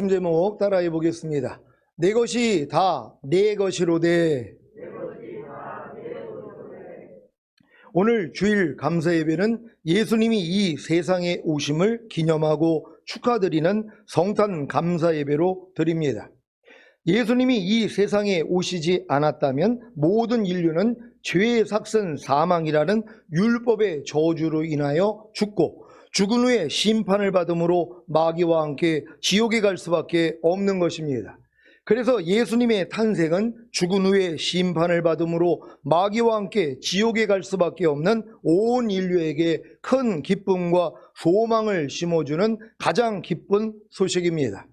말씀 제목 따라해 보겠습니다. 내 것이 다 내 것이로되. 오늘 주일 감사 예배는 예수님이 이 세상에 오심을 기념하고 축하드리는 성탄 감사 예배로 드립니다. 예수님이 이 세상에 오시지 않았다면 모든 인류는 죄의 삭슨 사망이라는 율법의 저주로 인하여 죽고 죽은 후에 심판을 받음으로 마귀와 함께 지옥에 갈 수밖에 없는 것입니다. 그래서 예수님의 탄생은 죽은 후에 심판을 받음으로 마귀와 함께 지옥에 갈 수밖에 없는 온 인류에게 큰 기쁨과 소망을 심어주는 가장 기쁜 소식입니다.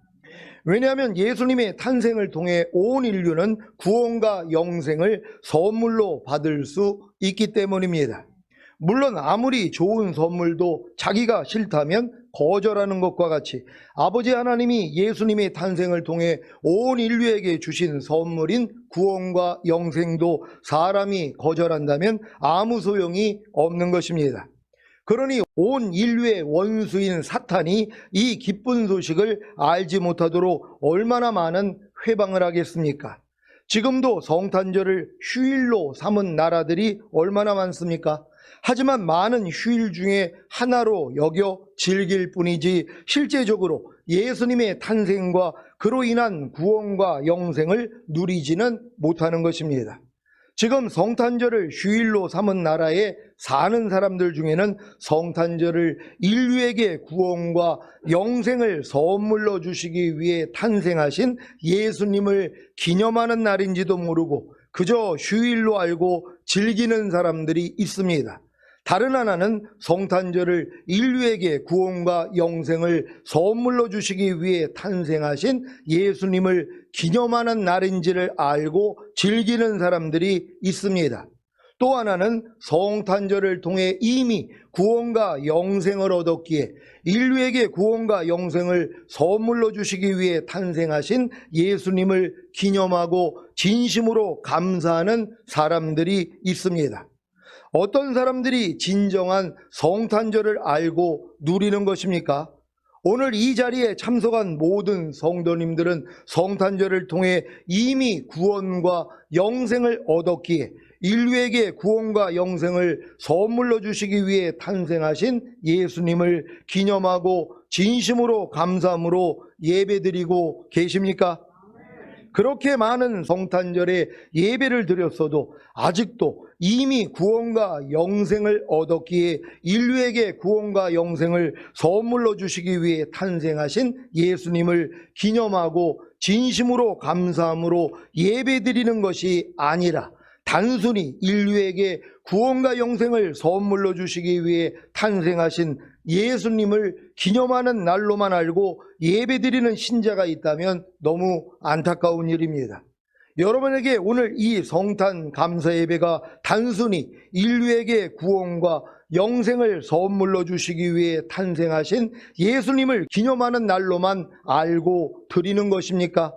왜냐하면 예수님의 탄생을 통해 온 인류는 구원과 영생을 선물로 받을 수 있기 때문입니다. 물론 아무리 좋은 선물도 자기가 싫다면 거절하는 것과 같이 아버지 하나님이 예수님의 탄생을 통해 온 인류에게 주신 선물인 구원과 영생도 사람이 거절한다면 아무 소용이 없는 것입니다. 그러니 온 인류의 원수인 사탄이 이 기쁜 소식을 알지 못하도록 얼마나 많은 회방을 하겠습니까? 지금도 성탄절을 휴일로 삼은 나라들이 얼마나 많습니까? 하지만 많은 휴일 중에 하나로 여겨 즐길 뿐이지 실제적으로 예수님의 탄생과 그로 인한 구원과 영생을 누리지는 못하는 것입니다. 지금 성탄절을 휴일로 삼은 나라에 사는 사람들 중에는 성탄절을 인류에게 구원과 영생을 선물로 주시기 위해 탄생하신 예수님을 기념하는 날인지도 모르고 그저 휴일로 알고 즐기는 사람들이 있습니다. 다른 하나는 성탄절을 인류에게 구원과 영생을 선물로 주시기 위해 탄생하신 예수님을 기념하는 날인지를 알고 즐기는 사람들이 있습니다. 또 하나는 성탄절을 통해 이미 구원과 영생을 얻었기에 인류에게 구원과 영생을 선물로 주시기 위해 탄생하신 예수님을 기념하고 진심으로 감사하는 사람들이 있습니다. 어떤 사람들이 진정한 성탄절을 알고 누리는 것입니까? 오늘 이 자리에 참석한 모든 성도님들은 성탄절을 통해 이미 구원과 영생을 얻었기에 인류에게 구원과 영생을 선물로 주시기 위해 탄생하신 예수님을 기념하고 진심으로 감사함으로 예배드리고 계십니까? 그렇게 많은 성탄절에 예배를 드렸어도 아직도 이미 구원과 영생을 얻었기에 인류에게 구원과 영생을 선물로 주시기 위해 탄생하신 예수님을 기념하고 진심으로 감사함으로 예배드리는 것이 아니라 단순히 인류에게 구원과 영생을 선물로 주시기 위해 탄생하신 예수님을 기념하는 날로만 알고 예배드리는 신자가 있다면 너무 안타까운 일입니다. 여러분에게 오늘 이 성탄 감사 예배가 단순히 인류에게 구원과 영생을 선물로 주시기 위해 탄생하신 예수님을 기념하는 날로만 알고 드리는 것입니까?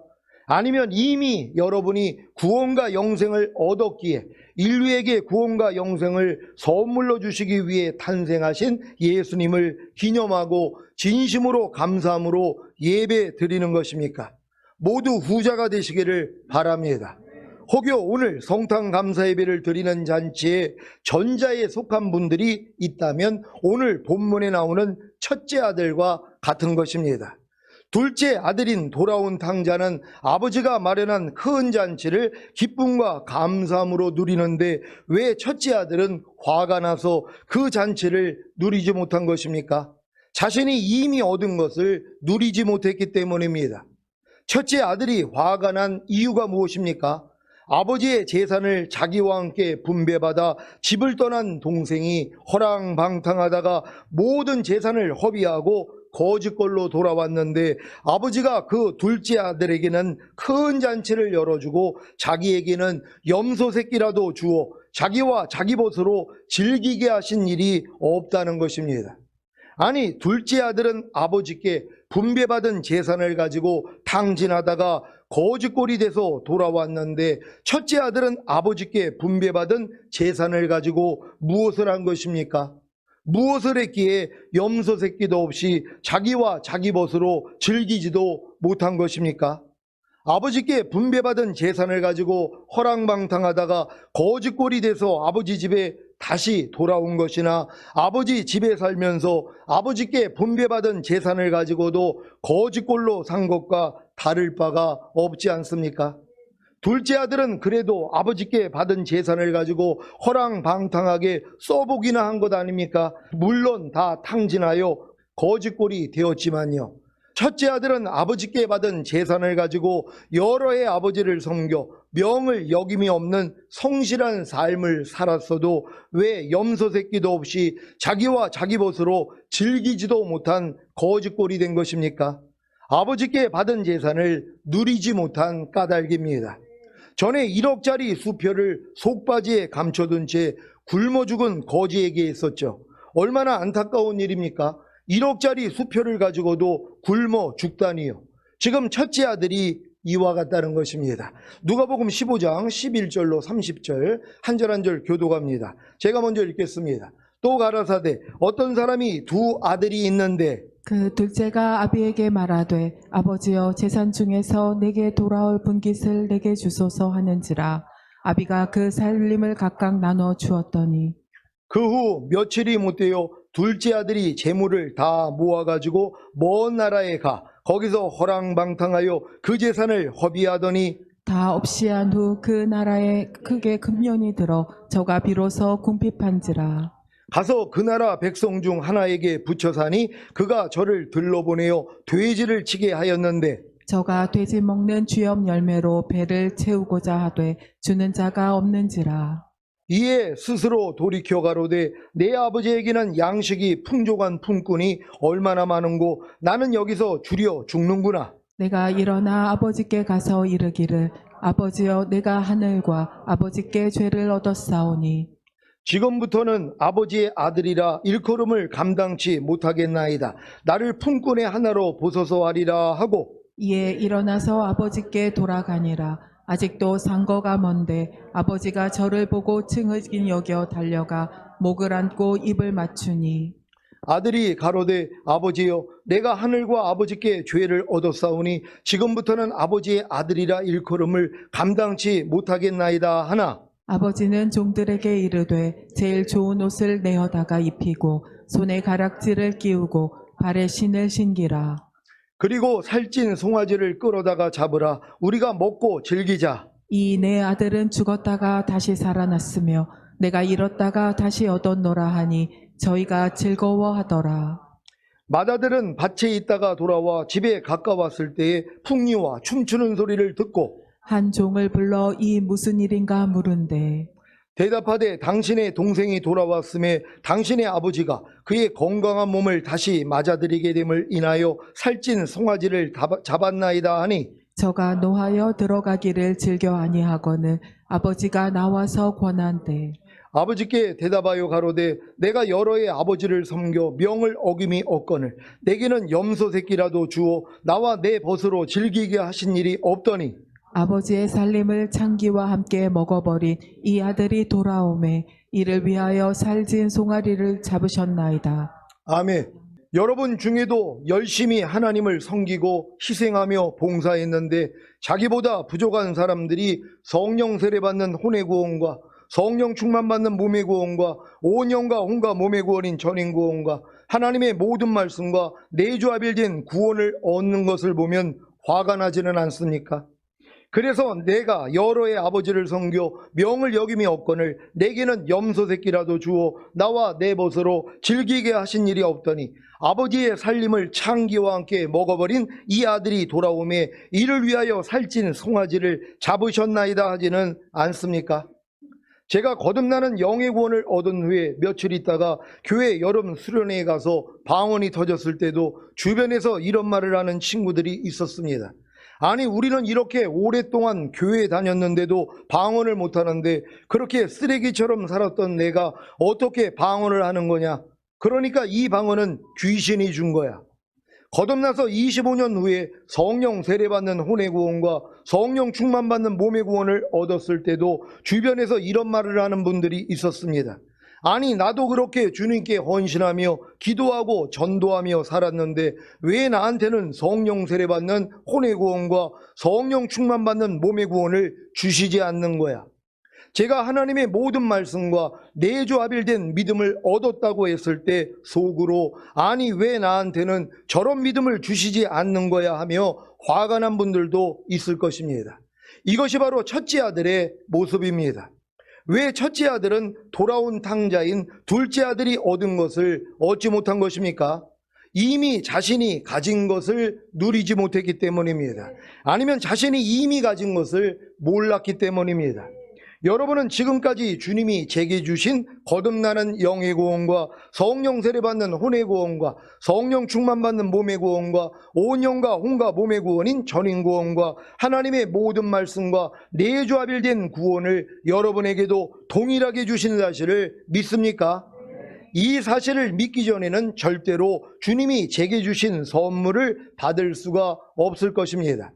아니면 이미 여러분이 구원과 영생을 얻었기에 인류에게 구원과 영생을 선물로 주시기 위해 탄생하신 예수님을 기념하고 진심으로 감사함으로 예배 드리는 것입니까? 모두 후자가 되시기를 바랍니다. 혹여 오늘 성탄 감사 예배를 드리는 잔치에 전자에 속한 분들이 있다면 오늘 본문에 나오는 첫째 아들과 같은 것입니다. 둘째 아들인 돌아온 탕자는 아버지가 마련한 큰 잔치를 기쁨과 감사함으로 누리는데 왜 첫째 아들은 화가 나서 그 잔치를 누리지 못한 것입니까? 자신이 이미 얻은 것을 누리지 못했기 때문입니다. 첫째 아들이 화가 난 이유가 무엇입니까? 아버지의 재산을 자기와 함께 분배받아 집을 떠난 동생이 허랑방탕하다가 모든 재산을 허비하고 거짓걸로 돌아왔는데 아버지가 그 둘째 아들에게는 큰 잔치를 열어주고 자기에게는 염소 새끼라도 주어 자기와 자기 벗으로 즐기게 하신 일이 없다는 것입니다. 아니, 둘째 아들은 아버지께 분배받은 재산을 가지고 탕진하다가 거짓골이 돼서 돌아왔는데 첫째 아들은 아버지께 분배받은 재산을 가지고 무엇을 한 것입니까? 무엇을 했기에 염소 새끼도 없이 자기와 자기 벗으로 즐기지도 못한 것입니까? 아버지께 분배받은 재산을 가지고 허랑방탕하다가 거지꼴이 돼서 아버지 집에 다시 돌아온 것이나 아버지 집에 살면서 아버지께 분배받은 재산을 가지고도 거지꼴로 산 것과 다를 바가 없지 않습니까? 둘째 아들은 그래도 아버지께 받은 재산을 가지고 허랑방탕하게 써보기나 한 것 아닙니까? 물론 다 탕진하여 거지꼴이 되었지만요. 첫째 아들은 아버지께 받은 재산을 가지고 여러 해 아버지를 섬겨 명을 여김이 없는 성실한 삶을 살았어도 왜 염소 새끼도 없이 자기와 자기 벗으로 즐기지도 못한 거지꼴이 된 것입니까? 아버지께 받은 재산을 누리지 못한 까닭입니다. 전에 1억짜리 수표를 속바지에 감춰둔 채 굶어 죽은 거지에게 있었죠. 얼마나 안타까운 일입니까? 1억짜리 수표를 가지고도 굶어 죽다니요. 지금 첫째 아들이 이와 같다는 것입니다. 누가복음 15장 11절로 30절 한 절 한 절 교독합니다. 제가 먼저 읽겠습니다. 또 가라사대 어떤 사람이 두 아들이 있는데 그 둘째가 아비에게 말하되 아버지여 재산 중에서 내게 돌아올 분깃을 내게 주소서 하는지라. 아비가 그 살림을 각각 나눠 주었더니 그 후 며칠이 못되어 둘째 아들이 재물을 다 모아가지고 먼 나라에 가 거기서 허랑방탕하여 그 재산을 허비하더니 다 없이 한 후 그 나라에 크게 금년이 들어 저가 비로소 궁핍한지라. 가서 그 나라 백성 중 하나에게 붙여 사니 그가 저를 들러보내어 돼지를 치게 하였는데 저가 돼지 먹는 쥐염 열매로 배를 채우고자 하되 주는 자가 없는지라. 이에 스스로 돌이켜 가로되 내 아버지에게는 양식이 풍족한 품꾼이 얼마나 많은고 나는 여기서 주려 죽는구나. 내가 일어나 아버지께 가서 이르기를 아버지여 내가 하늘과 아버지께 죄를 얻었사오니 지금부터는 아버지의 아들이라 일컬음을 감당치 못하겠나이다. 나를 품꾼의 하나로 보소서 하리라 하고 이에 일어나서 아버지께 돌아가니라. 아직도 상거가 먼데 아버지가 저를 보고 층을 여겨 달려가 목을 안고 입을 맞추니 아들이 가로되 아버지여 내가 하늘과 아버지께 죄를 얻었사오니 지금부터는 아버지의 아들이라 일컬음을 감당치 못하겠나이다 하나 아버지는 종들에게 이르되 제일 좋은 옷을 내어다가 입히고 손에 가락지를 끼우고 발에 신을 신기라. 그리고 살찐 송아지를 끌어다가 잡으라 우리가 먹고 즐기자. 이 내 아들은 죽었다가 다시 살아났으며 내가 잃었다가 다시 얻었노라 하니 저희가 즐거워하더라. 맏아들은 밭에 있다가 돌아와 집에 가까웠을 때에 풍류와 춤추는 소리를 듣고 한 종을 불러 이 무슨 일인가 물은데 대답하되 당신의 동생이 돌아왔음에 당신의 아버지가 그의 건강한 몸을 다시 맞아들이게 됨을 인하여 살찐 송아지를 잡았나이다 하니 저가 노하여 들어가기를 즐겨 아니하거늘 아버지가 나와서 권한대 아버지께 대답하여 가로되 내가 여러 해 아버지를 섬겨 명을 어김이 없거늘 내게는 염소 새끼라도 주어 나와 내 벗으로 즐기게 하신 일이 없더니 아버지의 살림을 창기와 함께 먹어버린 이 아들이 돌아오매 이를 위하여 살진 송아리를 잡으셨나이다. 아멘. 여러분 중에도 열심히 하나님을 섬기고 희생하며 봉사했는데 자기보다 부족한 사람들이 성령 세례받는 혼의 구원과 성령 충만받는 몸의 구원과 온영과 혼과 몸의 구원인 전인 구원과 하나님의 모든 말씀과 내조합일된 구원을 얻는 것을 보면 화가 나지는 않습니까? 그래서 내가 여러 해 아버지를 섬겨 명을 여김이 없거늘 내게는 염소 새끼라도 주어 나와 내 벗으로 즐기게 하신 일이 없더니 아버지의 살림을 창기와 함께 먹어버린 이 아들이 돌아오매 이를 위하여 살찐 송아지를 잡으셨나이다 하지는 않습니까? 제가 거듭나는 영의 구원을 얻은 후에 며칠 있다가 교회 여름 수련회에 가서 방언이 터졌을 때도 주변에서 이런 말을 하는 친구들이 있었습니다. 아니 우리는 이렇게 오랫동안 교회에 다녔는데도 방언을 못하는데 그렇게 쓰레기처럼 살았던 내가 어떻게 방언을 하는 거냐. 그러니까 이 방언은 귀신이 준 거야. 거듭나서 25년 후에 성령 세례받는 혼의 구원과 성령 충만받는 몸의 구원을 얻었을 때도 주변에서 이런 말을 하는 분들이 있었습니다. 아니 나도 그렇게 주님께 헌신하며 기도하고 전도하며 살았는데 왜 나한테는 성령 세례받는 혼의 구원과 성령 충만받는 몸의 구원을 주시지 않는 거야? 제가 하나님의 모든 말씀과 내조합일된 믿음을 얻었다고 했을 때 속으로 아니 왜 나한테는 저런 믿음을 주시지 않는 거야 하며 화가 난 분들도 있을 것입니다. 이것이 바로 첫째 아들의 모습입니다. 왜 첫째 아들은 돌아온 탕자인 둘째 아들이 얻은 것을 얻지 못한 것입니까? 이미 자신이 가진 것을 누리지 못했기 때문입니다. 아니면 자신이 이미 가진 것을 몰랐기 때문입니다. 여러분은 지금까지 주님이 제게 주신 거듭나는 영의 구원과 성령 세례받는 혼의 구원과 성령 충만받는 몸의 구원과 온 영과 혼과 몸의 구원인 전인 구원과 하나님의 모든 말씀과 내조합일된 구원을 여러분에게도 동일하게 주신 사실을 믿습니까? 이 사실을 믿기 전에는 절대로 주님이 제게 주신 선물을 받을 수가 없을 것입니다.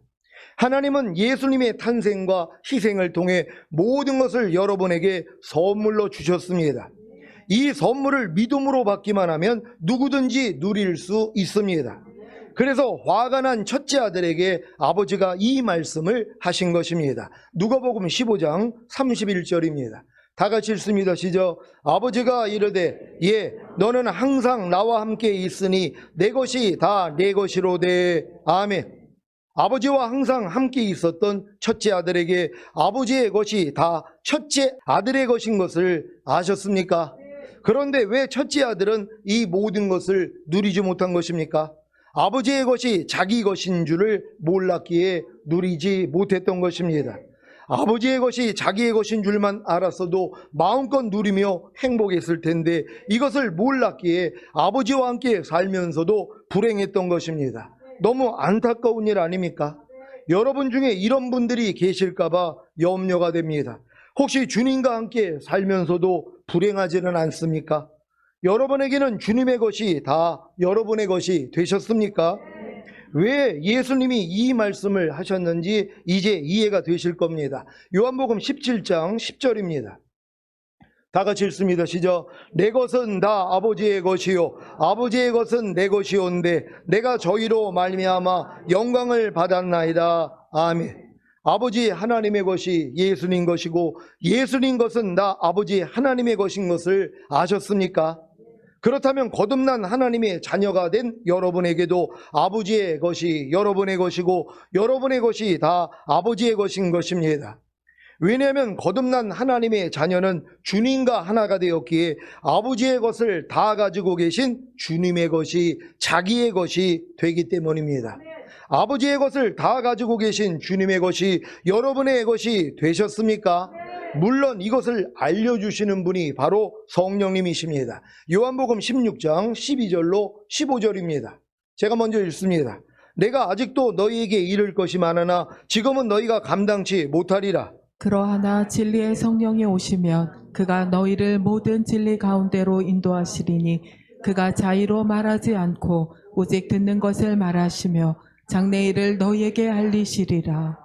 하나님은 예수님의 탄생과 희생을 통해 모든 것을 여러분에게 선물로 주셨습니다. 이 선물을 믿음으로 받기만 하면 누구든지 누릴 수 있습니다. 그래서 화가 난 첫째 아들에게 아버지가 이 말씀을 하신 것입니다. 누가복음 15장 31절입니다. 다 같이 읽습니다. 시작. 아버지가 이르되 예 너는 항상 나와 함께 있으니 내 것이 다 내 것이로되 아멘. 아버지와 항상 함께 있었던 첫째 아들에게 아버지의 것이 다 첫째 아들의 것인 것을 아셨습니까? 그런데 왜 첫째 아들은 이 모든 것을 누리지 못한 것입니까? 아버지의 것이 자기 것인 줄을 몰랐기에 누리지 못했던 것입니다. 아버지의 것이 자기의 것인 줄만 알았어도 마음껏 누리며 행복했을 텐데 이것을 몰랐기에 아버지와 함께 살면서도 불행했던 것입니다. 너무 안타까운 일 아닙니까? 여러분 중에 이런 분들이 계실까봐 염려가 됩니다. 혹시 주님과 함께 살면서도 불행하지는 않습니까? 여러분에게는 주님의 것이 다 여러분의 것이 되셨습니까? 왜 예수님이 이 말씀을 하셨는지 이제 이해가 되실 겁니다. 요한복음 17장 10절입니다. 다 같이 읽습니다. 시작. 내 것은 다 아버지의 것이요 아버지의 것은 내 것이온데 내가 저희로 말미암아 영광을 받았나이다. 아멘. 아버지 하나님의 것이 예수님 것이고 예수님 것은 다 아버지 하나님의 것인 것을 아셨습니까? 그렇다면 거듭난 하나님의 자녀가 된 여러분에게도 아버지의 것이 여러분의 것이고 여러분의 것이 다 아버지의 것인 것입니다. 왜냐하면 거듭난 하나님의 자녀는 주님과 하나가 되었기에 아버지의 것을 다 가지고 계신 주님의 것이 자기의 것이 되기 때문입니다. 아버지의 것을 다 가지고 계신 주님의 것이 여러분의 것이 되셨습니까? 물론 이것을 알려주시는 분이 바로 성령님이십니다. 요한복음 16장 12절로 15절입니다. 제가 먼저 읽습니다. 내가 아직도 너희에게 이를 것이 많으나 지금은 너희가 감당치 못하리라. 그러하나 진리의 성령이 오시면 그가 너희를 모든 진리 가운데로 인도하시리니 그가 자의로 말하지 않고 오직 듣는 것을 말하시며 장래일을 너희에게 알리시리라.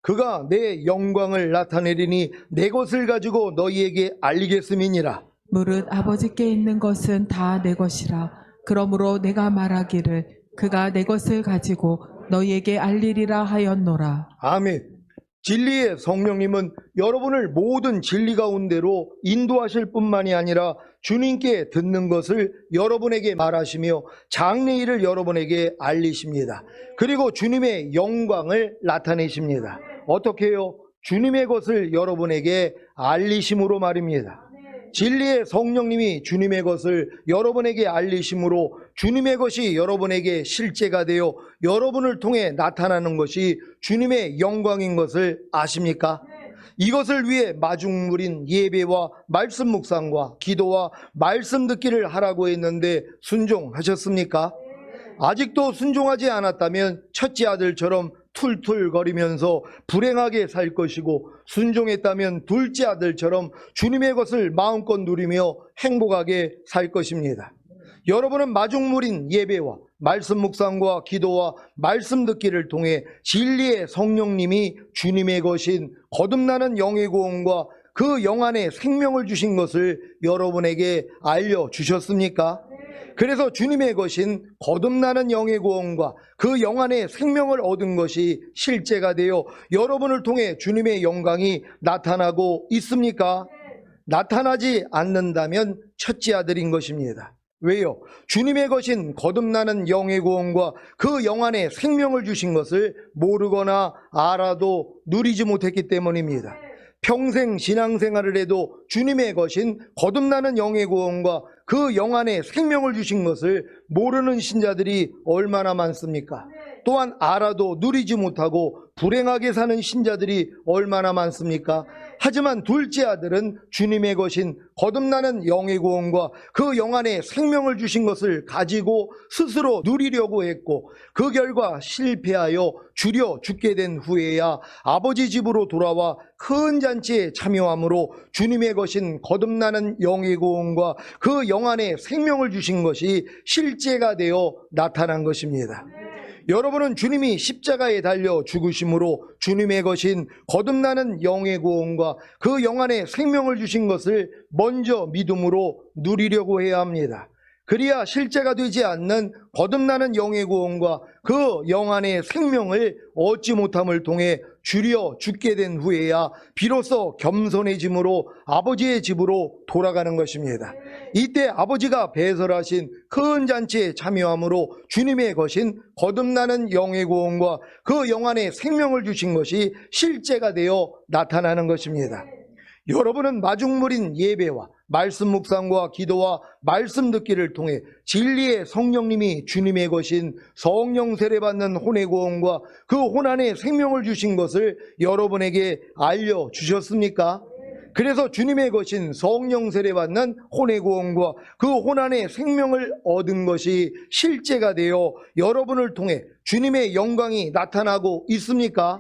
그가 내 영광을 나타내리니 내 것을 가지고 너희에게 알리겠음이니라. 무릇 아버지께 있는 것은 다 내 것이라. 그러므로 내가 말하기를 그가 내 것을 가지고 너희에게 알리리라 하였노라. 아멘. 진리의 성령님은 여러분을 모든 진리 가운데로 인도하실 뿐만이 아니라 주님께 듣는 것을 여러분에게 말하시며 장래일을 여러분에게 알리십니다. 그리고 주님의 영광을 나타내십니다. 어떻게 해요? 주님의 것을 여러분에게 알리심으로 말입니다. 진리의 성령님이 주님의 것을 여러분에게 알리심으로 주님의 것이 여러분에게 실제가 되어 여러분을 통해 나타나는 것이 주님의 영광인 것을 아십니까? 이것을 위해 마중물인 예배와 말씀 묵상과 기도와 말씀 듣기를 하라고 했는데 순종하셨습니까? 아직도 순종하지 않았다면 첫째 아들처럼 툴툴거리면서 불행하게 살 것이고 순종했다면 둘째 아들처럼 주님의 것을 마음껏 누리며 행복하게 살 것입니다. 여러분은 마중물인 예배와 말씀 묵상과 기도와 말씀 듣기를 통해 진리의 성령님이 주님의 것인 거듭나는 영의 구원과 그 영 안에 생명을 주신 것을 여러분에게 알려주셨습니까? 그래서 주님의 것인 거듭나는 영의 구원과 그 영 안에 생명을 얻은 것이 실제가 되어 여러분을 통해 주님의 영광이 나타나고 있습니까? 나타나지 않는다면 첫째 아들인 것입니다. 왜요? 주님의 것인 거듭나는 영의 구원과 그 영 안에 생명을 주신 것을 모르거나 알아도 누리지 못했기 때문입니다. 평생 신앙생활을 해도 주님의 것인 거듭나는 영의 구원과 그 영 안에 생명을 주신 것을 모르는 신자들이 얼마나 많습니까? 또한 알아도 누리지 못하고 불행하게 사는 신자들이 얼마나 많습니까? 하지만 둘째 아들은 주님의 것인 거듭나는 영의 구원과 그 영 안에 생명을 주신 것을 가지고 스스로 누리려고 했고 그 결과 실패하여 줄여 죽게 된 후에야 아버지 집으로 돌아와 큰 잔치에 참여함으로 주님의 것인 거듭나는 영의 구원과 그 영 안에 생명을 주신 것이 실제가 되어 나타난 것입니다. 여러분은 주님이 십자가에 달려 죽으심으로 주님의 것인 거듭나는 영의 구원과 그 영 안에 생명을 주신 것을 먼저 믿음으로 누리려고 해야 합니다. 그래야 실제가 되지 않는 거듭나는 영의 구원과 그 영 안의 생명을 얻지 못함을 통해 줄여 죽게 된 후에야 비로소 겸손해짐으로 아버지의 집으로 돌아가는 것입니다. 이때 아버지가 배설하신 큰 잔치에 참여함으로 주님의 것인 거듭나는 영의 구원과 그 영 안에 생명을 주신 것이 실제가 되어 나타나는 것입니다. 여러분은 마중물인 예배와 말씀 묵상과 기도와 말씀 듣기를 통해 진리의 성령님이 주님의 것인 성령 세례받는 혼의 구원과 그 혼 안에 생명을 주신 것을 여러분에게 알려주셨습니까? 그래서 주님의 것인 성령 세례받는 혼의 구원과 그 혼 안에 생명을 얻은 것이 실제가 되어 여러분을 통해 주님의 영광이 나타나고 있습니까?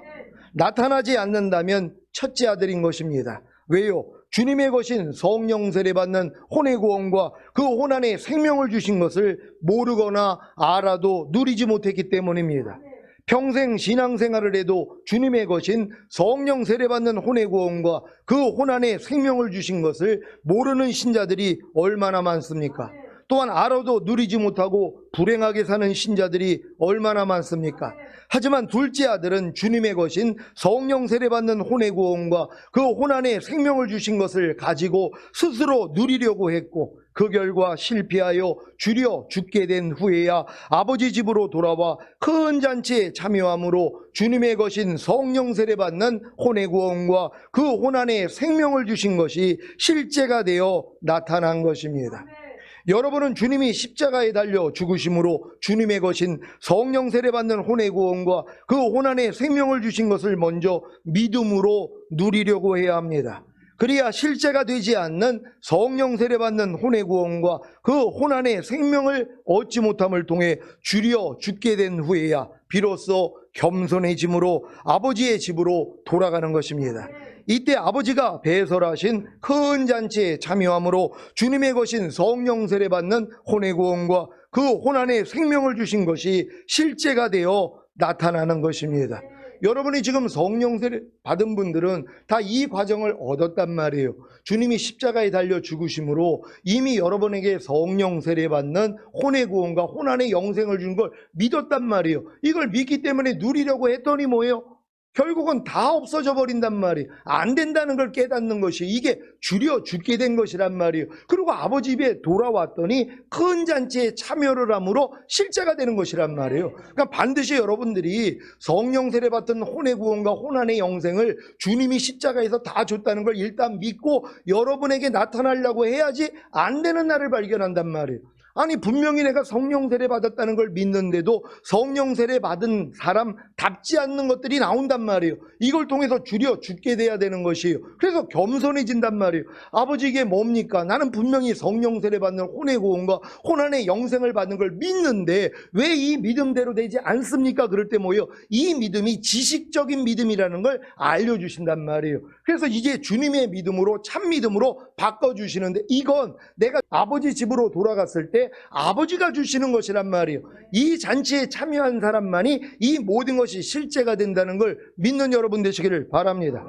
나타나지 않는다면 첫째 아들인 것입니다. 왜요? 주님의 것인 성령 세례받는 혼의 구원과 그 혼 안에 생명을 주신 것을 모르거나 알아도 누리지 못했기 때문입니다. 평생 신앙생활을 해도 주님의 것인 성령 세례받는 혼의 구원과 그 혼 안에 생명을 주신 것을 모르는 신자들이 얼마나 많습니까? 또한 알아도 누리지 못하고 불행하게 사는 신자들이 얼마나 많습니까? 하지만 둘째 아들은 주님의 것인 성령 세례받는 혼의 구원과 그 혼 안에 생명을 주신 것을 가지고 스스로 누리려고 했고 그 결과 실패하여 줄여 죽게 된 후에야 아버지 집으로 돌아와 큰 잔치에 참여함으로 주님의 것인 성령 세례받는 혼의 구원과 그 혼 안에 생명을 주신 것이 실제가 되어 나타난 것입니다. 여러분은 주님이 십자가에 달려 죽으심으로 주님의 것인 성령 세례받는 혼의 구원과 그 혼 안에 생명을 주신 것을 먼저 믿음으로 누리려고 해야 합니다. 그래야 실제가 되지 않는 성령 세례받는 혼의 구원과 그 혼 안에 생명을 얻지 못함을 통해 줄여 죽게 된 후에야 비로소 겸손해짐으로 아버지의 집으로 돌아가는 것입니다. 이때 아버지가 배설하신 큰 잔치에 참여함으로 주님의 것인 성령 세례받는 혼의 구원과 그 혼 안에 생명을 주신 것이 실제가 되어 나타나는 것입니다. 여러분이 지금 성령 세례 받은 분들은 다 이 과정을 얻었단 말이에요. 주님이 십자가에 달려 죽으심으로 이미 여러분에게 성령 세례 받는 혼의 구원과 혼 안에 영생을 준 걸 믿었단 말이에요. 이걸 믿기 때문에 누리려고 했더니 뭐예요? 결국은 다 없어져 버린단 말이에요. 안 된다는 걸 깨닫는 것이 이게 줄여 죽게 된 것이란 말이에요. 그리고 아버지 집에 돌아왔더니 큰 잔치에 참여를 함으로 실제가 되는 것이란 말이에요. 그러니까 반드시 여러분들이 성령 세례 받은 혼의 구원과 혼 안의 영생을 주님이 십자가에서 다 줬다는 걸 일단 믿고 여러분에게 나타나려고 해야지 안 되는 날을 발견한단 말이에요. 아니 분명히 내가 성령 세례 받았다는 걸 믿는데도 성령 세례 받은 사람답지 않는 것들이 나온단 말이에요. 이걸 통해서 줄여 죽게 돼야 되는 것이에요. 그래서 겸손해진단 말이에요. 아버지 이게 뭡니까? 나는 분명히 성령 세례 받는 혼의 구원과 혼 안의 영생을 받는 걸 믿는데 왜 이 믿음대로 되지 않습니까? 그럴 때 뭐예요? 이 믿음이 지식적인 믿음이라는 걸 알려주신단 말이에요. 그래서 이제 주님의 믿음으로 참 믿음으로 바꿔주시는데 이건 내가 아버지 집으로 돌아갔을 때 아버지가 주시는 것이란 말이에요. 이 잔치에 참여한 사람만이 이 모든 것이 실제가 된다는 걸 믿는 여러분 되시기를 바랍니다.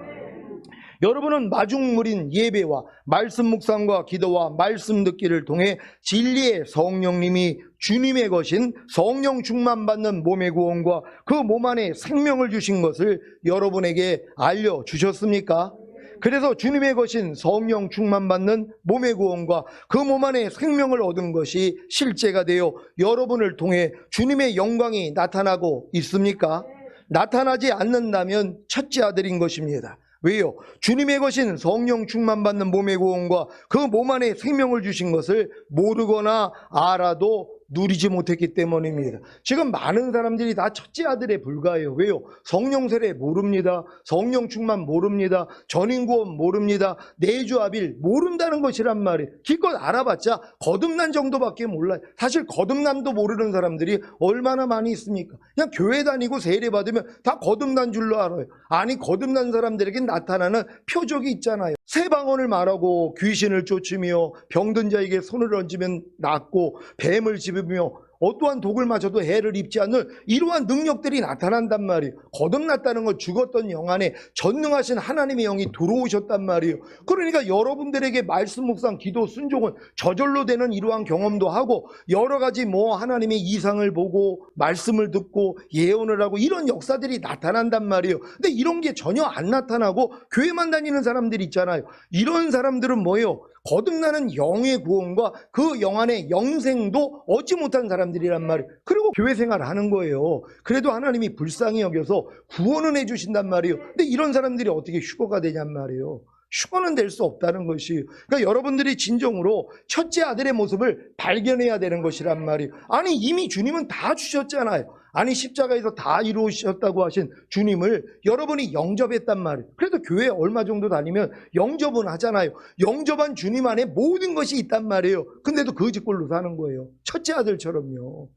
여러분은 마중물인 예배와 말씀 묵상과 기도와 말씀 듣기를 통해 진리의 성령님이 주님의 것인 성령 충만받는 몸의 구원과 그 몸 안에 생명을 주신 것을 여러분에게 알려주셨습니까? 그래서 주님의 것인 성령 충만받는 몸의 구원과 그 몸 안에 생명을 얻은 것이 실제가 되어 여러분을 통해 주님의 영광이 나타나고 있습니까? 나타나지 않는다면 첫째 아들인 것입니다. 왜요? 주님의 것인 성령 충만받는 몸의 구원과 그 몸 안에 생명을 주신 것을 모르거나 알아도 누리지 못했기 때문입니다. 지금 많은 사람들이 다 첫째 아들에 불과해요. 왜요? 성령 세례 모릅니다. 성령 충만 모릅니다. 전인구원 모릅니다. 내주합일 모른다는 것이란 말이에요. 기껏 알아봤자 거듭난 정도밖에 몰라요. 사실 거듭남도 모르는 사람들이 얼마나 많이 있습니까? 그냥 교회 다니고 세례 받으면 다 거듭난 줄로 알아요. 아니, 거듭난 사람들에게 나타나는 표적이 있잖아요. 새 방언을 말하고 귀신을 쫓으며 병든 자에게 손을 얹으면 낫고 뱀을 집으며 어떠한 독을 맞아도 해를 입지 않는 이러한 능력들이 나타난단 말이에요. 거듭났다는 건 죽었던 영 안에 전능하신 하나님의 영이 들어오셨단 말이에요. 그러니까 여러분들에게 말씀 묵상 기도 순종은 저절로 되는 이러한 경험도 하고 여러 가지 하나님의 이상을 보고 말씀을 듣고 예언을 하고 이런 역사들이 나타난단 말이에요. 근데 이런 게 전혀 안 나타나고 교회만 다니는 사람들이 있잖아요. 이런 사람들은 뭐예요? 거듭나는 영의 구원과 그 영 안의 영생도 얻지 못한 사람들이란 말이에요. 그리고 교회 생활을 하는 거예요. 그래도 하나님이 불쌍히 여겨서 구원은 해주신단 말이에요. 근데 이런 사람들이 어떻게 휴거가 되냔 말이에요. 휴거는 될 수 없다는 것이. 그러니까 여러분들이 진정으로 첫째 아들의 모습을 발견해야 되는 것이란 말이에요. 아니, 이미 주님은 다 주셨잖아요. 아니, 십자가에서 다 이루셨다고 하신 주님을 여러분이 영접했단 말이에요. 그래도 교회 얼마 정도 다니면 영접은 하잖아요. 영접한 주님 안에 모든 것이 있단 말이에요. 근데도 거짓골로 사는 거예요. 첫째 아들처럼요.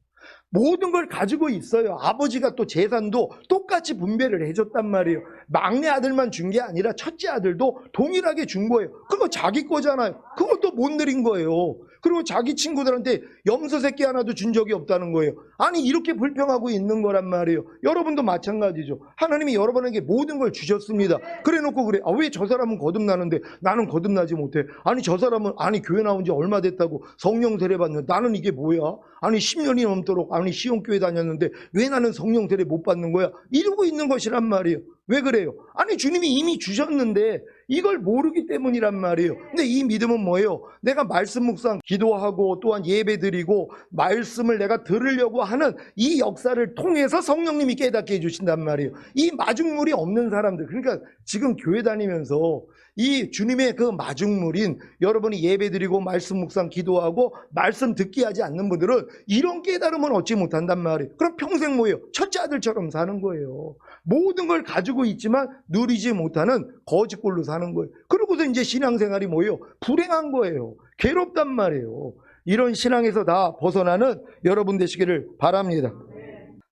모든 걸 가지고 있어요. 아버지가 또 재산도 똑같이 분배를 해줬단 말이에요. 막내 아들만 준 게 아니라 첫째 아들도 동일하게 준 거예요. 그거 자기 거잖아요. 그것도 못 누린 거예요. 그리고 자기 친구들한테 염소 새끼 하나도 준 적이 없다는 거예요. 아니, 이렇게 불평하고 있는 거란 말이에요. 여러분도 마찬가지죠. 하나님이 여러분에게 모든 걸 주셨습니다. 그래 놓고 그래. 왜 저 사람은 거듭나는데 나는 거듭나지 못해? 아니, 저 사람은 교회 나온 지 얼마 됐다고 성령 세례 받는 나는 이게 뭐야? 아니, 10년이 넘도록 시온교회 다녔는데 왜 나는 성령 세례 못 받는 거야? 이러고 있는 것이란 말이에요. 왜 그래요? 아니, 주님이 이미 주셨는데 이걸 모르기 때문이란 말이에요. 근데 이 믿음은 뭐예요? 내가 말씀 묵상 기도하고 또한 예배 드리고 말씀을 내가 들으려고 하는 이 역사를 통해서 성령님이 깨닫게 해주신단 말이에요. 이 마중물이 없는 사람들, 그러니까 지금 교회 다니면서 이 주님의 그 마중물인 여러분이 예배 드리고 말씀 묵상 기도하고 말씀 듣기 하지 않는 분들은 이런 깨달음은 얻지 못한단 말이에요. 그럼 평생 뭐예요? 첫째 아들처럼 사는 거예요. 모든 걸 가지고 있지만 누리지 못하는 거짓골로 사는 거예요. 그러고서 이제 신앙생활이 뭐예요? 불행한 거예요. 괴롭단 말이에요. 이런 신앙에서 다 벗어나는 여러분 되시기를 바랍니다.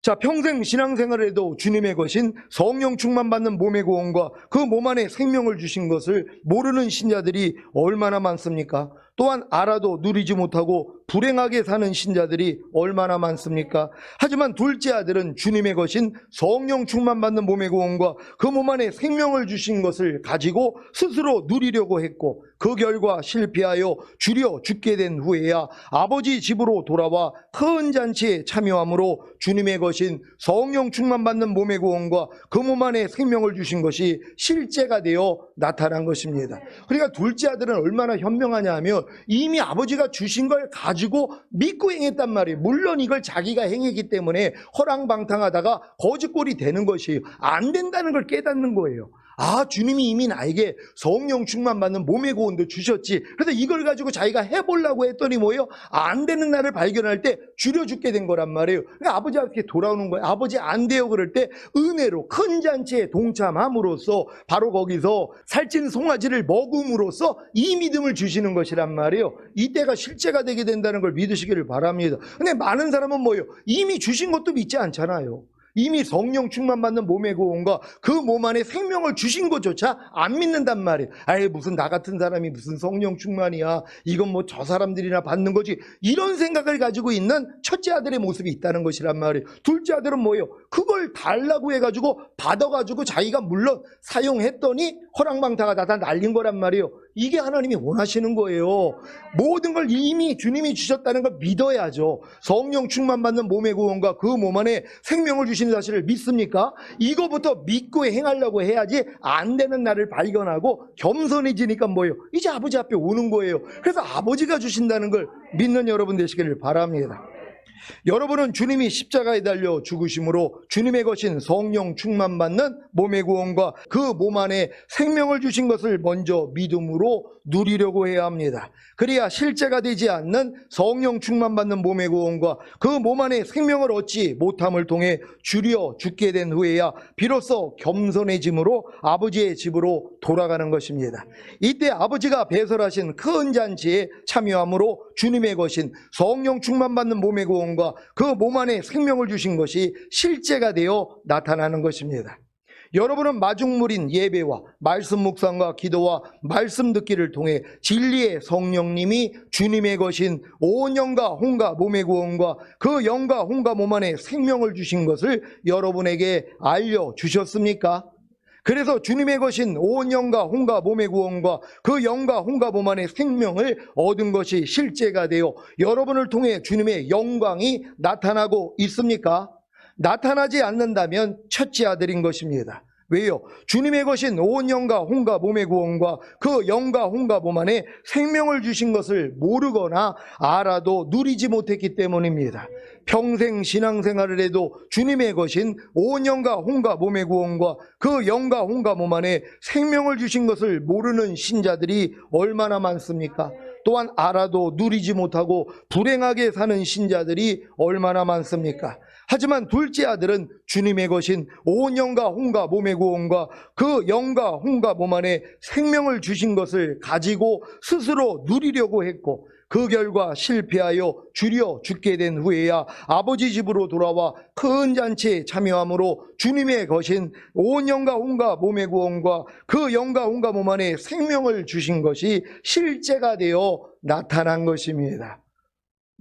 자, 평생 신앙생활을 해도 주님의 것인 성령 충만받는 몸의 구원과 그 몸 안에 생명을 주신 것을 모르는 신자들이 얼마나 많습니까? 또한 알아도 누리지 못하고 불행하게 사는 신자들이 얼마나 많습니까? 하지만 둘째 아들은 주님의 것인 성령 충만받는 몸의 구원과 그 몸 안에 생명을 주신 것을 가지고 스스로 누리려고 했고 그 결과 실패하여 주려 죽게 된 후에야 아버지 집으로 돌아와 큰 잔치에 참여함으로 주님의 것인 성령 충만받는 몸의 구원과 그 몸 안에 생명을 주신 것이 실제가 되어 나타난 것입니다. 그러니까 둘째 아들은 얼마나 현명하냐 하면 이미 아버지가 주신 걸 가지고 믿고 행했단 말이에요. 물론 이걸 자기가 행했기 때문에 허랑방탕하다가 거짓골이 되는 것이에요. 안 된다는 걸 깨닫는 거예요. 아, 주님이 이미 나에게 성령 충만받는 몸의 구원도 주셨지. 그래서 이걸 가지고 자기가 해보려고 했더니 뭐예요? 안 되는 날을 발견할 때 줄여 죽게 된 거란 말이에요. 그러니까 아버지한테 돌아오는 거예요. 아버지 안 돼요. 그럴 때 은혜로 큰 잔치에 동참함으로써 바로 거기서 살찐 송아지를 먹음으로써 이 믿음을 주시는 것이란 말이에요. 이때가 실제가 되게 된다는 걸 믿으시기를 바랍니다. 근데 많은 사람은 뭐예요? 이미 주신 것도 믿지 않잖아요. 이미 성령 충만받는 몸의 구원과 그 몸 안에 생명을 주신 것조차 안 믿는단 말이에요. 아예 무슨 나 같은 사람이 무슨 성령 충만이야, 이건 뭐 저 사람들이나 받는 거지, 이런 생각을 가지고 있는 첫째 아들의 모습이 있다는 것이란 말이에요. 둘째 아들은 뭐예요? 그걸 달라고 해가지고 받아가지고 자기가 물론 사용했더니 허랑방탕하다 다 날린 거란 말이에요. 이게 하나님이 원하시는 거예요. 모든 걸 이미 주님이 주셨다는 걸 믿어야죠. 성령 충만받는 몸의 구원과 그 몸 안에 생명을 주시는 사실을 믿습니까? 이거부터 믿고 행하려고 해야지 안 되는 날을 발견하고 겸손해지니까 뭐예요? 이제 아버지 앞에 오는 거예요. 그래서 아버지가 주신다는 걸 믿는 여러분 되시기를 바랍니다. 여러분은 주님이 십자가에 달려 죽으심으로 주님의 것인 성령 충만받는 몸의 구원과 그 몸 안에 생명을 주신 것을 먼저 믿음으로 누리려고 해야 합니다. 그래야 실제가 되지 않는 성령 충만받는 몸의 구원과 그 몸 안에 생명을 얻지 못함을 통해 주려 죽게 된 후에야 비로소 겸손해짐으로 아버지의 집으로 돌아가는 것입니다. 이때 아버지가 배설하신 큰 잔치에 참여함으로 주님의 것인 성령 충만받는 몸의 구원과 그 몸 안에 생명을 주신 것이 실제가 되어 나타나는 것입니다. 여러분은 마중물인 예배와 말씀 묵상과 기도와 말씀 듣기를 통해 진리의 성령님이 주님의 것인 온 영과 혼과 몸의 구원과 그 영과 혼과 몸 안에 생명을 주신 것을 여러분에게 알려주셨습니까? 그래서 주님의 것인 온 영과 혼과 몸의 구원과 그 영과 혼과 몸 안에 생명을 얻은 것이 실제가 되어 여러분을 통해 주님의 영광이 나타나고 있습니까? 나타나지 않는다면 첫째 아들인 것입니다. 왜요? 주님의 것인 온 영과 혼과 몸의 구원과 그 영과 혼과 몸 안에 생명을 주신 것을 모르거나 알아도 누리지 못했기 때문입니다. 평생 신앙생활을 해도 주님의 것인 온 영과 혼과 몸의 구원과 그 영과 혼과 몸 안에 생명을 주신 것을 모르는 신자들이 얼마나 많습니까? 또한 알아도 누리지 못하고 불행하게 사는 신자들이 얼마나 많습니까? 하지만 둘째 아들은 주님의 것인 온 영과 혼과 몸의 구원과 그 영과 혼과 몸 안에 생명을 주신 것을 가지고 스스로 누리려고 했고 그 결과 실패하여 주려 죽게 된 후에야 아버지 집으로 돌아와 큰 잔치에 참여함으로 주님의 것인 온 영과 혼과 몸의 구원과 그 영과 혼과 몸 안에 생명을 주신 것이 실제가 되어 나타난 것입니다.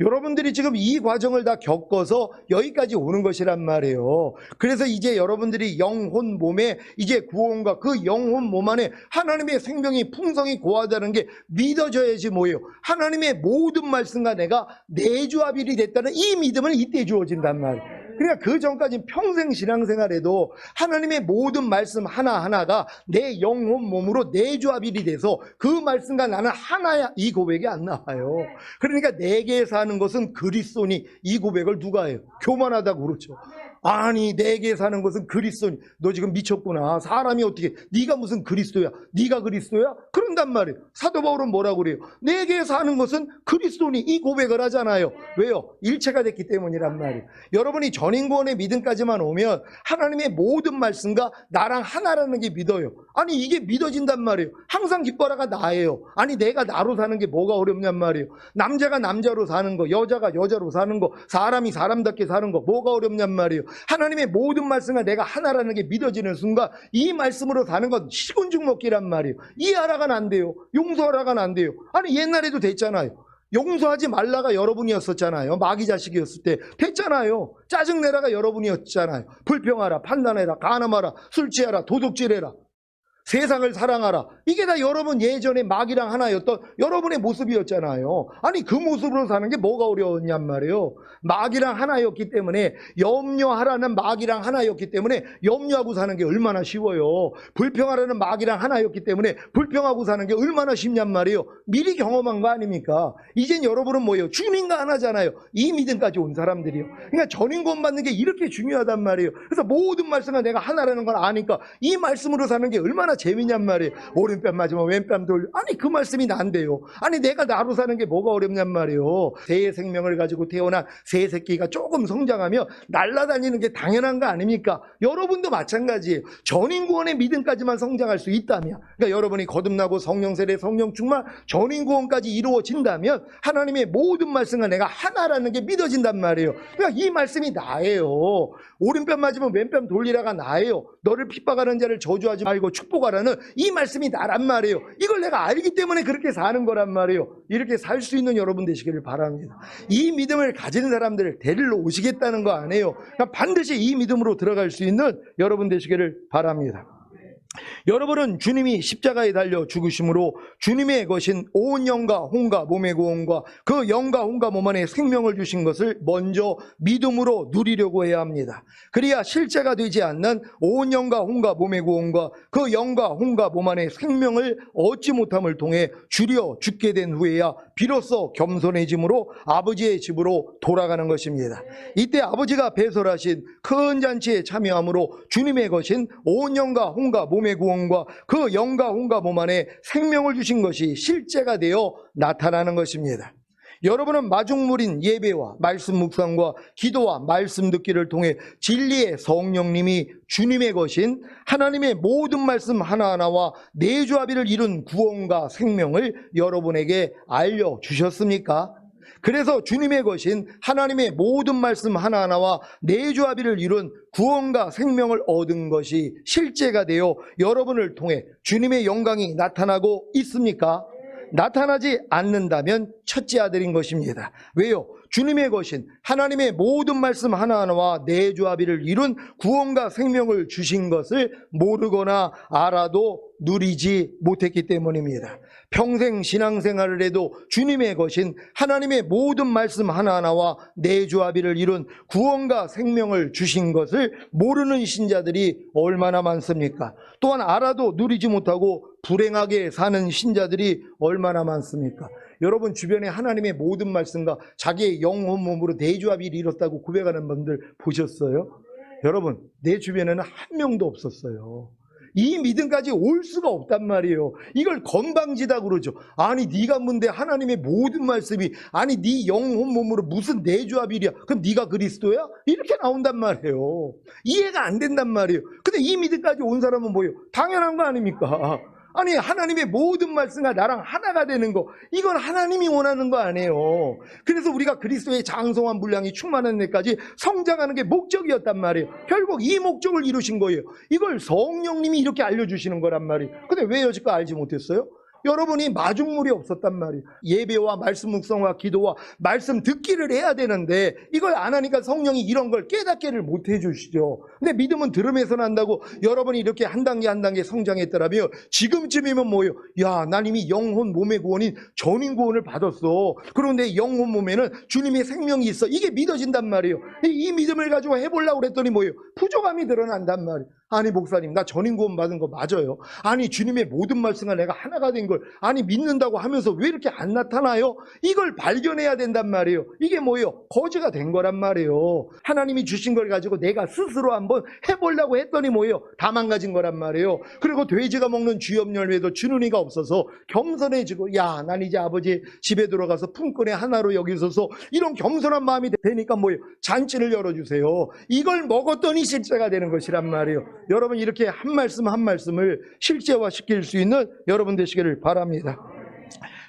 여러분들이 지금 이 과정을 다 겪어서 여기까지 오는 것이란 말이에요. 그래서 이제 여러분들이 영혼 몸에 이제 구원과 그 영혼 몸 안에 하나님의 생명이 풍성히 고하다는 게 믿어져야지 뭐예요? 하나님의 모든 말씀과 내가 내조합일이 됐다는 이 믿음은 이때 주어진단 말이에요. 그러니까 그 전까지 평생 신앙생활에도 하나님의 모든 말씀 하나하나가 내 영혼 몸으로 내조합일이 돼서 그 말씀과 나는 하나야, 이 고백이 안 나와요. 그러니까 내게 사는 것은 그리스도니, 이 고백을 누가 해요? 교만하다고 그렇죠. 아니, 내게 사는 것은 그리스도니. 너 지금 미쳤구나. 사람이 어떻게, 네가 무슨 그리스도야? 네가 그리스도야? 그런단 말이에요. 사도 바울은 뭐라고 그래요? 내게 사는 것은 그리스도니, 이 고백을 하잖아요. 왜요? 일체가 됐기 때문이란 말이에요. 여러분이 전인구원의 믿음까지만 오면 하나님의 모든 말씀과 나랑 하나라는 게 믿어요. 아니, 이게 믿어진단 말이에요. 항상 기뻐라가 나예요. 아니, 내가 나로 사는 게 뭐가 어렵냔 말이에요. 남자가 남자로 사는 거, 여자가 여자로 사는 거, 사람이 사람답게 사는 거, 뭐가 어렵냔 말이에요. 하나님의 모든 말씀과 내가 하나라는 게 믿어지는 순간 이 말씀으로 사는 건 식은죽 먹기란 말이에요. 이해하라고는 안 돼요. 용서하라고는 안 돼요. 아니, 옛날에도 됐잖아요. 용서하지 말라가 여러분이었었잖아요. 마귀 자식이었을 때 됐잖아요. 짜증내라가 여러분이었잖아요. 불평하라, 판단해라, 간음하라, 술 취하라, 도둑질해라, 세상을 사랑하라. 이게 다 여러분 예전에 마귀랑 하나였던 여러분의 모습이었잖아요. 아니, 그 모습으로 사는 게 뭐가 어려웠냔 말이에요. 마귀랑 하나였기 때문에, 염려하라는 마귀랑 하나였기 때문에 염려하고 사는 게 얼마나 쉬워요. 불평하라는 마귀랑 하나였기 때문에 불평하고 사는 게 얼마나 쉽냔 말이에요. 미리 경험한 거 아닙니까? 이젠 여러분은 뭐예요? 주님과 하나잖아요. 이 믿음까지 온 사람들이요. 그러니까 전인권 받는 게 이렇게 중요하단 말이에요. 그래서 모든 말씀과 내가 하나라는 걸 아니까 이 말씀으로 사는 게 얼마나 재미냔 말이에요. 오른뺨 맞으면 왼뺨 돌려. 아니 그 말씀이 난데요. 아니 내가 나로 사는 게 뭐가 어렵냔 말이에요. 새의 생명을 가지고 태어난 새 새끼가 조금 성장하며 날아다니는 게 당연한 거 아닙니까? 여러분도 마찬가지예요. 전인구원의 믿음까지만 성장할 수 있다면, 그러니까 여러분이 거듭나고 성령 세례 성령 충만 전인구원까지 이루어진다면 하나님의 모든 말씀과 내가 하나라는 게 믿어진단 말이에요. 그러니까 이 말씀이 나예요. 오른뺨 맞으면 왼뺨 돌리라가 나예요. 너를 핍박하는 자를 저주하지 말고 축복하라는 이 말씀이 나란 말이에요. 이걸 내가 알기 때문에 그렇게 사는 거란 말이에요. 이렇게 살 수 있는 여러분 되시기를 바랍니다. 이 믿음을 가진 사람들을 데리러 오시겠다는 거 아니에요. 그러니까 반드시 이 믿음으로 들어갈 수 있는 여러분 되시기를 바랍니다. 여러분은 주님이 십자가에 달려 죽으심으로 주님의 것인 온 영과 혼과 몸의 구원과 그 영과 혼과 몸 안에 생명을 주신 것을 먼저 믿음으로 누리려고 해야 합니다. 그래야 실제가 되지 않는 온 영과 혼과 몸의 구원과 그 영과 혼과 몸 안에 생명을 얻지 못함을 통해 주려 죽게 된 후에야 비로소 겸손해짐으로 아버지의 집으로 돌아가는 것입니다. 이때 아버지가 배설하신 큰 잔치에 참여함으로 주님의 것인 온 영과 혼과 몸의 구원과 그 영과 혼과 몸 안에 생명을 주신 것이 실제가 되어 나타나는 것입니다. 여러분은 마중물인 예배와 말씀 묵상과 기도와 말씀 듣기를 통해 진리의 성령님이 주님의 것인 하나님의 모든 말씀 하나하나와 내조합의를 이룬 구원과 생명을 여러분에게 알려주셨습니까? 그래서 주님의 것인 하나님의 모든 말씀 하나하나와 내조합의를 이룬 구원과 생명을 얻은 것이 실제가 되어 여러분을 통해 주님의 영광이 나타나고 있습니까? 나타나지 않는다면 첫째 아들인 것입니다. 왜요? 주님의 것인 하나님의 모든 말씀 하나하나와 내조합의를 이룬 구원과 생명을 주신 것을 모르거나 알아도 누리지 못했기 때문입니다. 평생 신앙생활을 해도 주님의 것인 하나님의 모든 말씀 하나하나와 내조합의를 이룬 구원과 생명을 주신 것을 모르는 신자들이 얼마나 많습니까? 또한 알아도 누리지 못하고 불행하게 사는 신자들이 얼마나 많습니까? 여러분 주변에 하나님의 모든 말씀과 자기의 영혼 몸으로 내조합의를 이뤘다고 고백하는 분들 보셨어요? 여러분 내 주변에는 한 명도 없었어요. 이 믿음까지 올 수가 없단 말이에요. 이걸 건방지다 그러죠. 아니 네가 뭔데 하나님의 모든 말씀이 아니 네 영혼 몸으로 무슨 내조합이랴? 그럼 네가 그리스도야? 이렇게 나온단 말이에요. 이해가 안 된단 말이에요. 근데 이 믿음까지 온 사람은 뭐예요? 당연한 거 아닙니까? 아니 하나님의 모든 말씀과 나랑 하나가 되는 거, 이건 하나님이 원하는 거 아니에요. 그래서 우리가 그리스도의 장성한 분량이 충만한 데까지 성장하는 게 목적이었단 말이에요. 결국 이 목적을 이루신 거예요. 이걸 성령님이 이렇게 알려주시는 거란 말이에요. 근데 왜 여지껏 알지 못했어요? 여러분이 마중물이 없었단 말이에요. 예배와 말씀 묵상과 기도와 말씀 듣기를 해야 되는데 이걸 안 하니까 성령이 이런 걸 깨닫게를 못 해주시죠. 근데 믿음은 들음에서 난다고 여러분이 이렇게 한 단계 한 단계 성장했더라면 지금쯤이면 뭐예요? 야, 난 이미 영혼 몸의 구원인 전인 구원을 받았어. 그런데 영혼 몸에는 주님의 생명이 있어. 이게 믿어진단 말이에요. 이 믿음을 가지고 해보려고 그랬더니 뭐예요? 부족함이 드러난단 말이에요. 아니 목사님 나 전인 구원 받은 거 맞아요. 아니 주님의 모든 말씀과 내가 하나가 된 걸 아니 믿는다고 하면서 왜 이렇게 안 나타나요? 이걸 발견해야 된단 말이에요. 이게 뭐예요? 거지가 된 거란 말이에요. 하나님이 주신 걸 가지고 내가 스스로 한번 해보려고 했더니 뭐예요? 다 망가진 거란 말이에요. 그리고 돼지가 먹는 주엽 열매도 주는 이가 없어서 겸손해지고 야, 난 이제 아버지 집에 들어가서 품꾼의 하나로 여기서서 이런 겸손한 마음이 되니까 뭐예요? 잔치를 열어주세요. 이걸 먹었더니 실제가 되는 것이란 말이에요. 여러분 이렇게 한 말씀 한 말씀을 실제화시킬 수 있는 여러분 되시기를 바랍니다.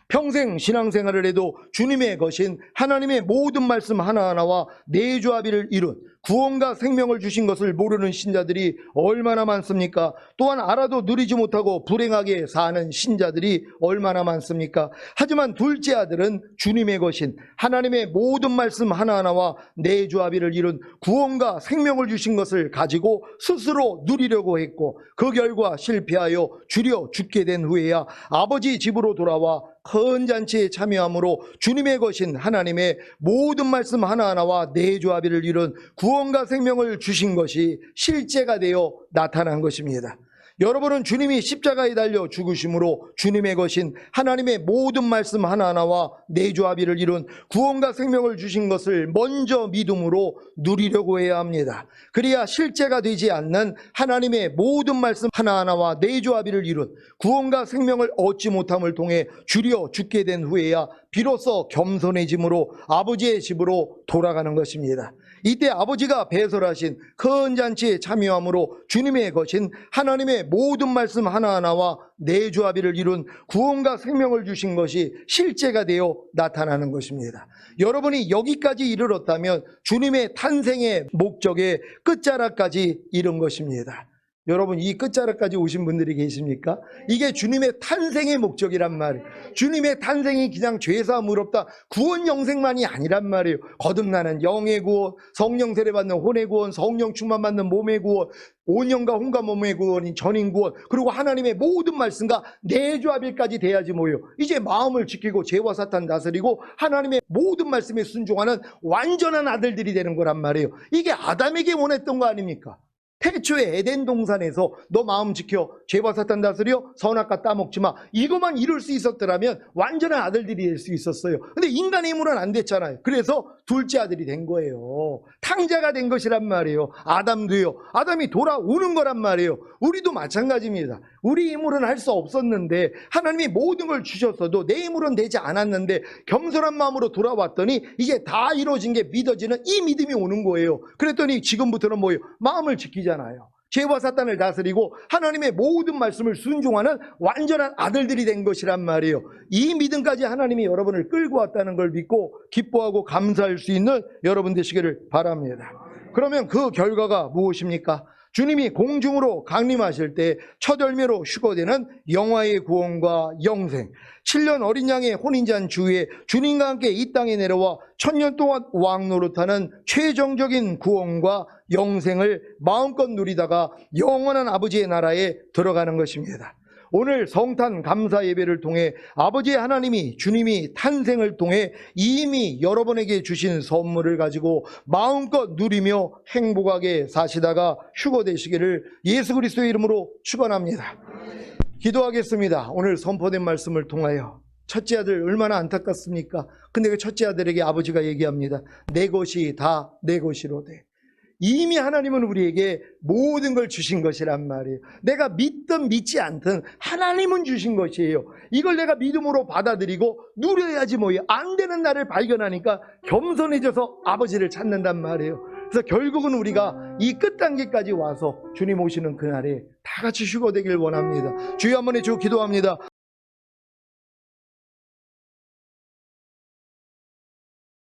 평생 신앙생활을 해도 주님의 것인 하나님의 모든 말씀 하나하나와 내조합의를 이룬 구원과 생명을 주신 것을 모르는 신자들이 얼마나 많습니까? 또한 알아도 누리지 못하고 불행하게 사는 신자들이 얼마나 많습니까? 하지만 둘째 아들은 주님의 것인 하나님의 모든 말씀 하나하나와 내조합의를 이룬 구원과 생명을 주신 것을 가지고 스스로 누리려고 했고 그 결과 실패하여 주려 죽게 된 후에야 아버지 집으로 돌아와 큰 잔치에 참여함으로 주님의 것인 하나님의 모든 말씀 하나하나와 내조합의를 이룬 구원과 생명을 주신 것이 실제가 되어 나타난 것입니다. 여러분은 주님이 십자가에 달려 죽으심으로 주님의 것인 하나님의 모든 말씀 하나하나와 내조합의를 이룬 구원과 생명을 주신 것을 먼저 믿음으로 누리려고 해야 합니다. 그래야 실제가 되지 않는 하나님의 모든 말씀 하나하나와 내조합의를 이룬 구원과 생명을 얻지 못함을 통해 주려 죽게 된 후에야 비로소 겸손해짐으로 아버지의 집으로 돌아가는 것입니다. 이때 아버지가 배설하신 큰 잔치에 참여함으로 주님의 것인 하나님의 모든 말씀 하나하나와 내조합의를 이룬 구원과 생명을 주신 것이 실제가 되어 나타나는 것입니다. 여러분이 여기까지 이르렀다면 주님의 탄생의 목적의 끝자락까지 이른 것입니다. 여러분, 이 끝자락까지 오신 분들이 계십니까? 이게 주님의 탄생의 목적이란 말이에요. 주님의 탄생이 그냥 죄사함 의롭다 구원 영생만이 아니란 말이에요. 거듭나는 영의 구원, 성령 세례 받는 혼의 구원, 성령 충만 받는 몸의 구원, 온영과 혼과 몸의 구원인 전인 구원, 그리고 하나님의 모든 말씀과 내조합일까지 돼야지 뭐예요. 이제 마음을 지키고 죄와 사탄 다스리고 하나님의 모든 말씀에 순종하는 완전한 아들들이 되는 거란 말이에요. 이게 아담에게 원했던 거 아닙니까? 태초에 에덴 동산에서 너 마음 지켜 죄와 사탄 다스려 선악과 따먹지 마, 이것만 이룰 수 있었더라면 완전한 아들들이 될 수 있었어요. 근데 인간의 힘으로는 안 됐잖아요. 그래서 둘째 아들이 된 거예요. 탕자가 된 것이란 말이에요. 아담도요. 아담이 돌아오는 거란 말이에요. 우리도 마찬가지입니다. 우리 힘으로는 할 수 없었는데 하나님이 모든 걸 주셨어도 내 힘으로는 되지 않았는데 겸손한 마음으로 돌아왔더니 이제 다 이루어진 게 믿어지는 이 믿음이 오는 거예요. 그랬더니 지금부터는 뭐예요? 마음을 지키잖아요. 죄와 사탄을 다스리고 하나님의 모든 말씀을 순종하는 완전한 아들들이 된 것이란 말이에요. 이 믿음까지 하나님이 여러분을 끌고 왔다는 걸 믿고 기뻐하고 감사할 수 있는 여러분 되시기를 바랍니다. 그러면 그 결과가 무엇입니까? 주님이 공중으로 강림하실 때 첫 열매로 휴거되는 영화의 구원과 영생, 7년 어린 양의 혼인잔 주에 주님과 함께 이 땅에 내려와 1000년 동안 왕 노릇하는 최종적인 구원과 영생을 마음껏 누리다가 영원한 아버지의 나라에 들어가는 것입니다. 오늘 성탄 감사 예배를 통해 아버지의 하나님이 주님이 탄생을 통해 이미 여러분에게 주신 선물을 가지고 마음껏 누리며 행복하게 사시다가 휴거되시기를 예수 그리스도의 이름으로 축원합니다. 기도하겠습니다. 오늘 선포된 말씀을 통하여 첫째 아들 얼마나 안타깝습니까? 근데 그 첫째 아들에게 아버지가 얘기합니다. 내 것이 다 내 것이로되. 이미 하나님은 우리에게 모든 걸 주신 것이란 말이에요. 내가 믿든 믿지 않든 하나님은 주신 것이에요. 이걸 내가 믿음으로 받아들이고 누려야지 뭐예요. 안 되는 나를 발견하니까 겸손해져서 아버지를 찾는단 말이에요. 그래서 결국은 우리가 이 끝단계까지 와서 주님 오시는 그날에 다 같이 휴거되길 원합니다. 주여 한번 해주고 기도합니다.